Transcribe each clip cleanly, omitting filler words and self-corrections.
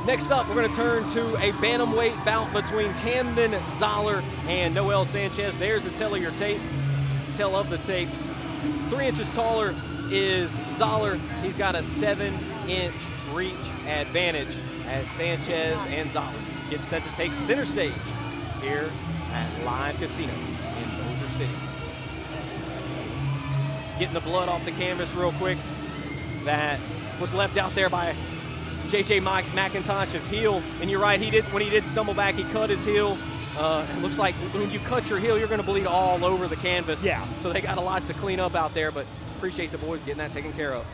Next up, we're going to turn to a bantamweight bout between Camden Zoller and Noel Sanchez. There's the tail of your tape. Tail of the tape. 3 inches taller is Zoller. He's got a 7-inch reach advantage as Sanchez and Zoller get set to take center stage here at Live Casino in Boulder City. Getting the blood off the canvas real quick. That was left out there by J.J. McIntosh's heel, and you're right, when he did stumble back, he cut his heel. It looks like when you cut your heel, you're going to bleed all over the canvas. Yeah. So they got a lot to clean up out there, but appreciate the boys getting that taken care of.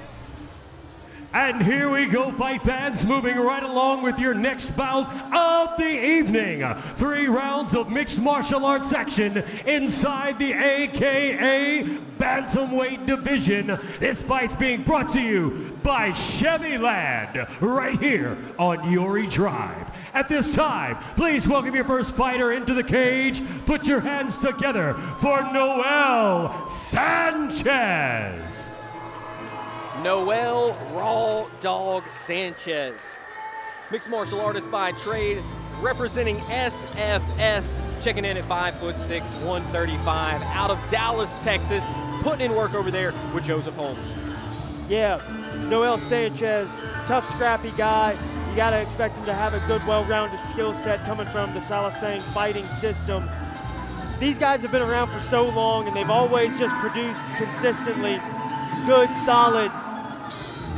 And here we go, fight fans, moving right along with your next bout of the evening. 3 rounds of mixed martial arts action inside the AKA Bantamweight division. This fight's being brought to you by Chevyland, right here on Yorie Drive. At this time, please welcome your first fighter into the cage. Put your hands together for Noel Sanchez. Noel Raw Dog Sanchez. Mixed martial artist by trade, representing SFS, checking in at 5'6", 135, out of Dallas, Texas, putting in work over there with Joseph Holmes. Yeah, Noel Sanchez, tough, scrappy guy. You gotta expect him to have a good, well-rounded skill set coming from the Salasang fighting system. These guys have been around for so long, and they've always just produced consistently good, solid,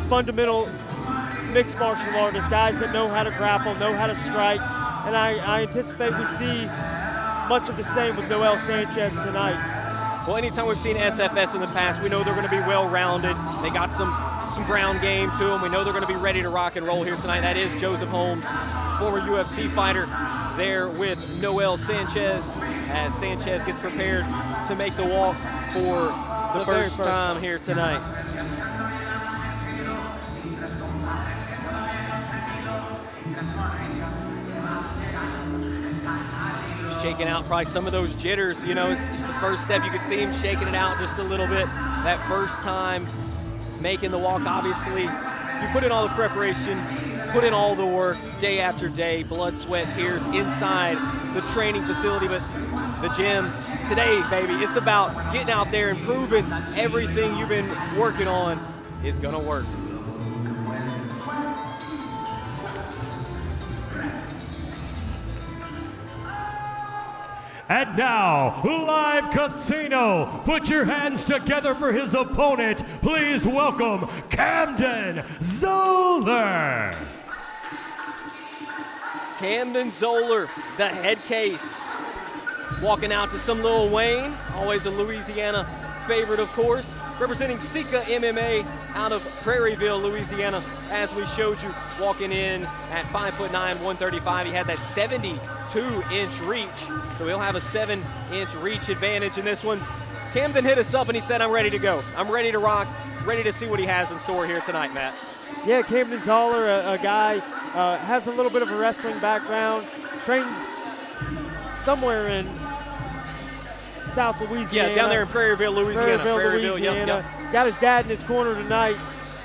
fundamental mixed martial artists, guys that know how to grapple, know how to strike, and I anticipate we see much of the same with Noel Sanchez tonight. Well, anytime we've seen SFS in the past, we know they're going to be well-rounded. They got some ground game to them. We know they're going to be ready to rock and roll here tonight. That is Joseph Holmes, former UFC fighter, there with Noel Sanchez, as Sanchez gets prepared to make the walk for the first time here tonight. Shaking out probably some of those jitters. You know, it's the first step. You could see him shaking it out just a little bit. That first time making the walk, obviously, you put in all the preparation, put in all the work, day after day, blood, sweat, tears inside the training facility. But the gym today, baby, it's about getting out there and proving everything you've been working on is gonna work. And now, Live Casino. Put your hands together for his opponent. Please welcome Camden Zoller. Camden Zoller, the head case. Walking out to some Lil Wayne, always a Louisiana favorite, of course. Representing Sika MMA out of Prairieville, Louisiana, as we showed you, walking in at 5'9", 135. He had that 72-inch reach, so he'll have a 7-inch reach advantage in this one. Camden hit us up and he said, I'm ready to go. I'm ready to rock, ready to see what he has in store here tonight, Matt. Yeah, Camden Zoller, a guy, has a little bit of a wrestling background, trains somewhere in South Louisiana. Yeah, down there in Prairieville, Louisiana. Prairieville, Yep. Got his dad in his corner tonight.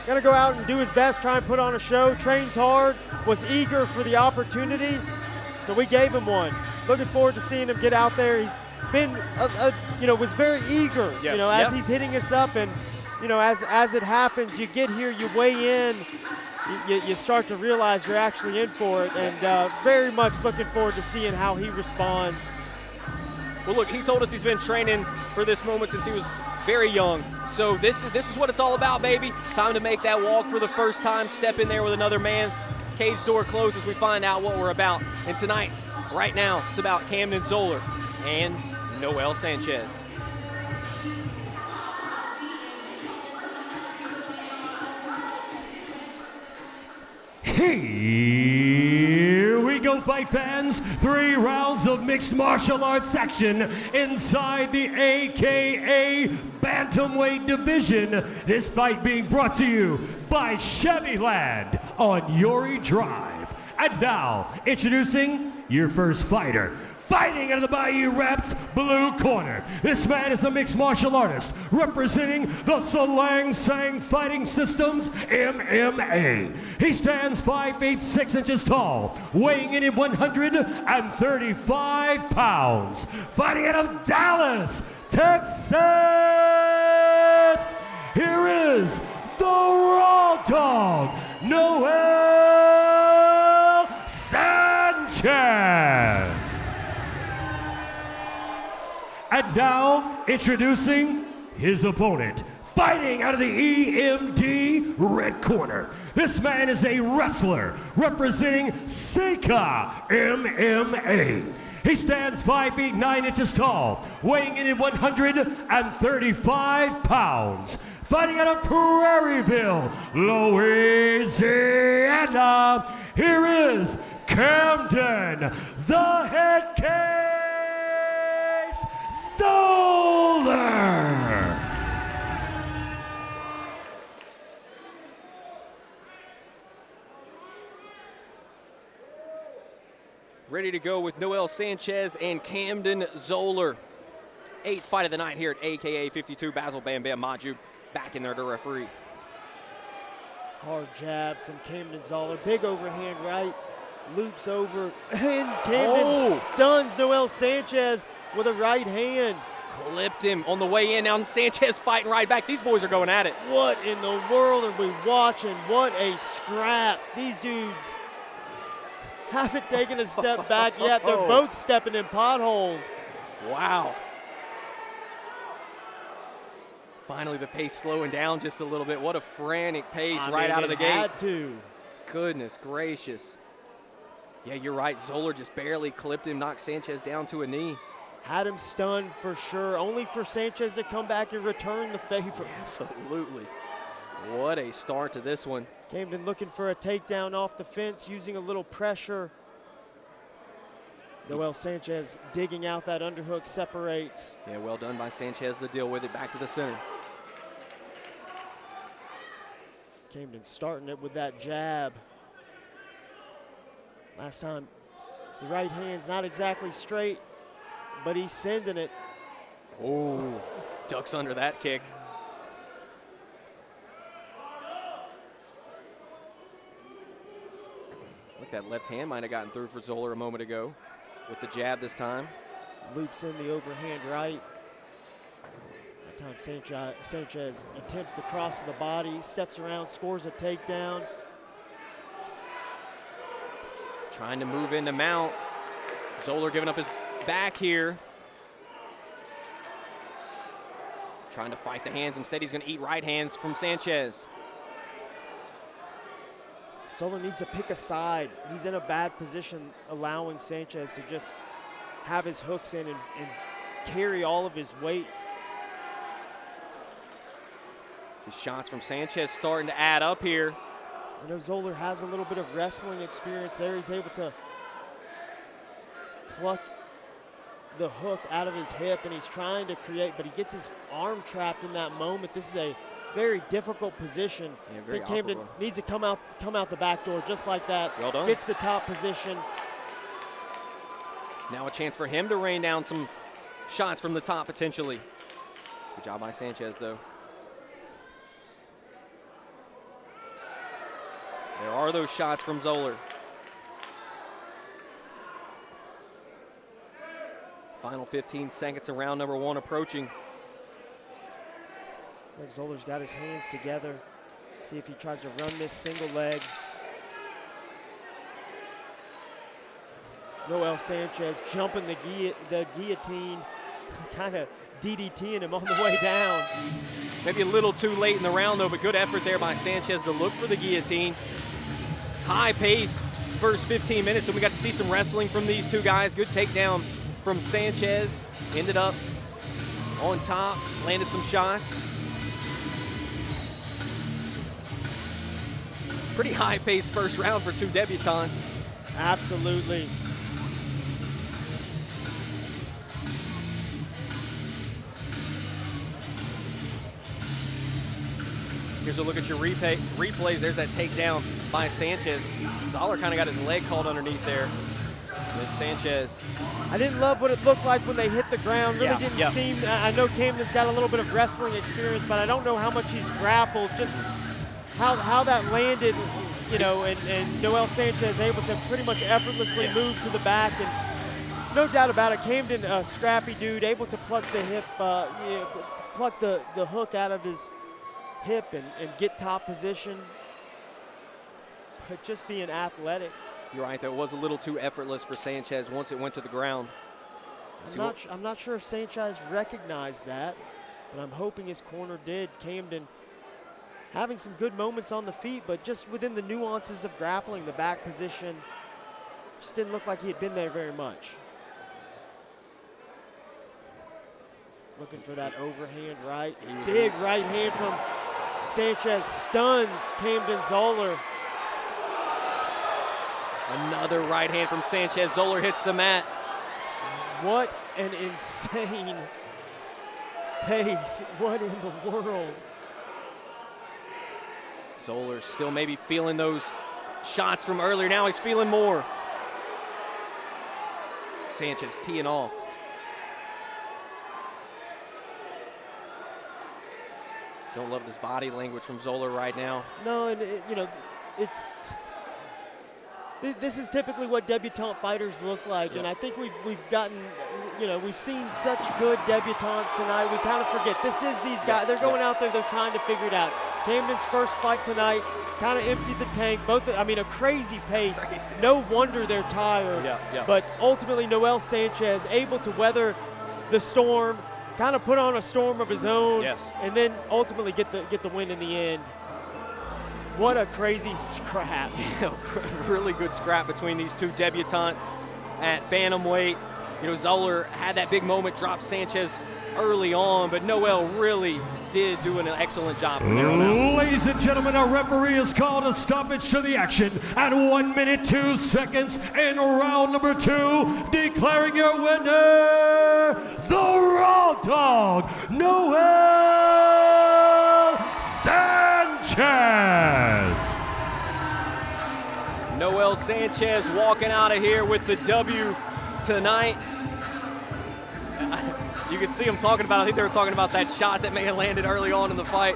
Got to go out and do his best, try and put on a show. Trains hard, was eager for the opportunity, so we gave him one. Looking forward to seeing him get out there. He's been, was very eager, as he's hitting us up, and as it happens, you get here, you weigh in, you start to realize you're actually in for it, and very much looking forward to seeing how he responds. Well, look, he told us he's been training for this moment since he was very young. So this is what it's all about, baby. Time to make that walk for the first time, step in there with another man. Cage door closes, we find out what we're about. And tonight, right now, it's about Camden Zoller and Noel Sanchez. Here we go, fight fans. 3 rounds of mixed martial arts action inside the AKA Bantamweight division. This fight being brought to you by Chevyland on Yorie Drive. And now, introducing your first fighter Fighting out of the Bayou Raps blue corner. This man is a mixed martial artist representing the Salang Sang Fighting Systems MMA. He stands 5 feet 6 inches tall, weighing in at 135 pounds. Fighting out of Dallas, Texas. Here is the Raw Dog, Noel Sanchez. And now, introducing his opponent, fighting out of the EMD red corner. This man is a wrestler representing Sika MMA. He stands 5 feet 9 inches tall, weighing in at 135 pounds. Fighting out of Prairieville, Louisiana. Here is Camden, the head case Zoller. Ready to go with Noel Sanchez and Camden Zoller. 8th fight of the night here at AKA 52. Basil Bam Bam Maju back in there to referee. Hard jab from Camden Zoller. Big overhand right. Loops over. And Camden stuns Noel Sanchez with a right hand. Clipped him on the way in. Now Sanchez fighting right back. These boys are going at it. What in the world are we watching? What a scrap. These dudes haven't taken a step back yet. They're both stepping in potholes. Wow. Finally, the pace slowing down just a little bit. What a frantic pace out of the gate. Had to. Goodness gracious. Yeah, you're right. Zoller just barely clipped him, knocked Sanchez down to a knee. Had him stunned for sure, only for Sanchez to come back and return the favor. Absolutely. What a start to this one. Camden looking for a takedown off the fence, using a little pressure. Noel Sanchez digging out that underhook, separates. Yeah, well done by Sanchez to deal with it back to the center. Camden starting it with that jab. Last time, the right hand's not exactly straight, but he's sending it. Oh, ducks under that kick. Look, that left hand might have gotten through for Zoller a moment ago with the jab this time. Loops in the overhand right. That time Sanchez attempts the cross to the body, steps around, scores a takedown. Trying to move into mount. Zoller giving up his back here. Trying to fight the hands. Instead, he's going to eat right hands from Sanchez. Zoller needs to pick a side. He's in a bad position, allowing Sanchez to just have his hooks in and carry all of his weight. The shots from Sanchez starting to add up here. I know Zoller has a little bit of wrestling experience there. He's able to pluck the hook out of his hip, and he's trying to create, but he gets his arm trapped in that moment. This is a very difficult position. Yeah, very I think Camden needs to come out the back door just like that. Well done. Gets the top position. Now a chance for him to rain down some shots from the top potentially. Good job by Sanchez though. There are those shots from Zoller. Final 15 seconds of round number 1 approaching. It's like Zoller's got his hands together. See if he tries to run this single leg. Noel Sanchez jumping the guillotine, kind of DDTing him on the way down. Maybe a little too late in the round though, but good effort there by Sanchez to look for the guillotine. High pace first 15 minutes, and we got to see some wrestling from these two guys. Good takedown from Sanchez. Ended up on top, landed some shots. Pretty high pace first round for two debutantes. Absolutely. Here's a look at your replays. There's that takedown by Sanchez. Zoller kind of got his leg caught underneath there. With Sanchez. I didn't love what it looked like when they hit the ground. Really Yeah, didn't seem, I know Camden's got a little bit of wrestling experience, but I don't know how much he's grappled, just how that landed, you know, and Noel Sanchez able to pretty much effortlessly move to the back. And no doubt about it, Camden, a scrappy dude, able to pluck the hip, pluck the hook out of his hip and get top position, but just being athletic. You're right, that was a little too effortless for Sanchez once it went to the ground. I'm not sure if Sanchez recognized that, but I'm hoping his corner did. Camden having some good moments on the feet, but just within the nuances of grappling, the back position, just didn't look like he had been there very much. Looking for that overhand right. Big right hand from Sanchez, stuns Camden Zoller. Another right hand from Sanchez. Zoller hits the mat. What an insane pace. What in the world? Zoller still maybe feeling those shots from earlier. Now he's feeling more. Sanchez teeing off. Don't love this body language from Zoller right now. No, and you know, this is typically what debutante fighters look like, and I think we've gotten, you know, we've seen such good debutantes tonight. We kind of forget this is these guys. They're going out there. They're trying to figure it out. Camden's first fight tonight kind of emptied the tank. I mean, a crazy pace. No wonder they're tired. But ultimately, Noel Sanchez able to weather the storm, kind of put on a storm of his own, and then ultimately get the win in the end. What a crazy scrap. Really good scrap between these two debutantes at Bantamweight. You know, Zoller had that big moment, dropped Sanchez early on, but Noel really did do an excellent job from there on out. Ladies and gentlemen, our referee has called a stoppage to the action at 1 minute 2 seconds in round number 2, declaring your winner, the Raw Dog, Noel Sanchez. Noel Sanchez walking out of here with the W tonight. You can see them talking about, I think they were talking about that shot that may have landed early on in the fight.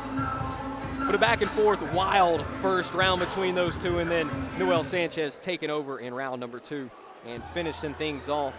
But a back and forth, wild first round between those two, and then Noel Sanchez taking over in round number 2 and finishing things off.